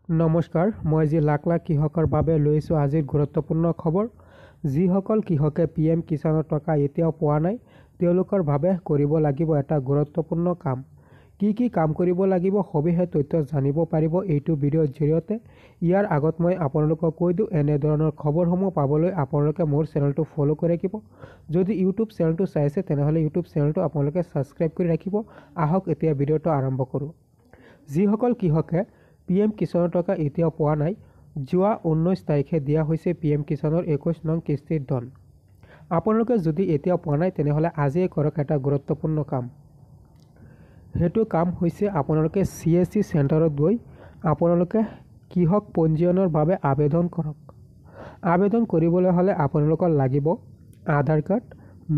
নমস্কাৰ, মই যি লাখ লাখ কৃষকৰ বাবে লৈছোঁ আজিৰ গুৰুত্বপূৰ্ণ খবৰ। যিসকল কৃষকে PM কিষাণৰ টকা এতিয়াও পোৱা নাই, তেওঁলোকৰ বাবে কৰিব লাগিব এটা গুৰুত্বপূৰ্ণ কাম। কি কাম কৰিব লাগিব সবিশেষ তথ্য জানিব পাৰিব এইটো ভিডিঅ'ৰ জৰিয়তে। ইয়াৰ আগত মই আপোনালোকক কৈ দিওঁ, এনেধৰণৰ খবৰসমূহ পাবলৈ আপোনালোকে মোৰ চেনেলটো ফ'ল' কৰি ৰাখিব। যদি ইউটিউব চেনেলটো চাইছে তেনেহ'লে ইউটিউব চেনেলটো আপোনালোকে ছাবস্ক্ৰাইব কৰি ৰাখিব। আহক এতিয়া ভিডিঅ'টো আৰম্ভ কৰোঁ। যিসকল কৃষকে PM কিষাণৰ টকা এতিয়াও পোৱা নাই, যোৱা 19 তাৰিখে দিয়া হৈছে PM কিষাণৰ 21 নং কিস্তিৰ ধন। আপোনালোকে যদি এতিয়াও পোৱা নাই তেনেহ'লে আজিয়ে কৰক এটা গুৰুত্বপূৰ্ণ কাম। সেইটো কাম হৈছে আপোনালোকে CSC চেণ্টাৰত গৈ আপোনালোকে কৃষক পঞ্জীয়নৰ বাবে আবেদন কৰক। আবেদন কৰিবলৈ হ'লে আপোনালোকৰ লাগিব Aadhaar card,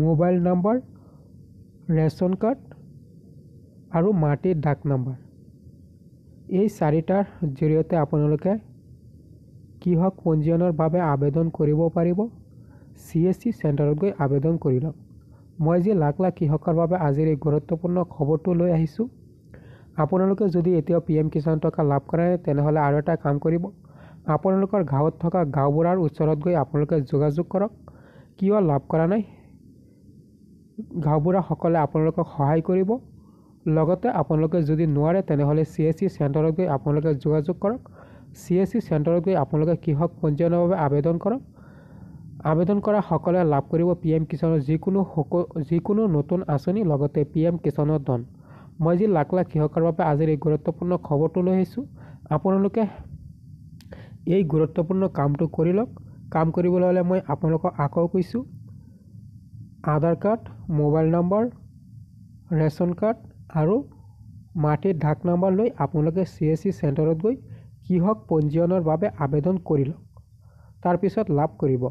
mobile number, ration card আৰু মাটিৰ ডাক নম্বৰ। এই চাৰিটাৰ জৰিয়তে আপোনালোকে কৃষক পঞ্জীয়নৰ বাবে আবেদন কৰিব পাৰিব। CSC চেণ্টাৰত গৈ আবেদন কৰি লওক। মই যি লাখ লাখ কৃষকৰ বাবে আজিৰ এই গুৰুত্বপূৰ্ণ খবৰটো লৈ আহিছোঁ। আপোনালোকে যদি এতিয়াও PM কিষাণ টকা লাভ কৰা নাই তেনেহ'লে আৰু এটা কাম কৰিব। আপোনালোকৰ গাঁৱত থকা গাঁওবুঢ়াৰ ওচৰত গৈ আপোনালোকে যোগাযোগ কৰক। কিয় লাভ কৰা নাই, গাঁওবুঢ়াসকলে আপোনালোকক সহায় কৰিব। লগতে আপোনালোকে যদি নোৱাৰে তেনেহ'লে CSC চেণ্টাৰত গৈ আপোনালোকে যোগাযোগ কৰক। CSC চেণ্টাৰত গৈ আপোনালোকে কৃষক পঞ্জীয়নৰ বাবে আবেদন কৰক। আবেদন কৰা সকলে লাভ কৰিব PM কিষাণৰ যিকোনো নতুন আঁচনি, লগতে PM কিষাণৰ ধন। মই যি লাখ লাখ কৃষকৰ বাবে আজিৰ এই গুৰুত্বপূৰ্ণ খবৰটো লৈ আহিছোঁ। আপোনালোকে এই গুৰুত্বপূৰ্ণ কামটো কৰি লওক। কাম কৰিবলৈ হ'লে মই আপোনালোকক আকৌ কৈছোঁ, Aadhaar card, mobile number, ration card আৰু মাটিৰ ডাক নম্বৰ লৈ আপোনালোকে CSC চেণ্টাৰত গৈ কৃষক পঞ্জীয়নৰ বাবে আবেদন কৰি লওক। তাৰপিছত লাভ কৰিব।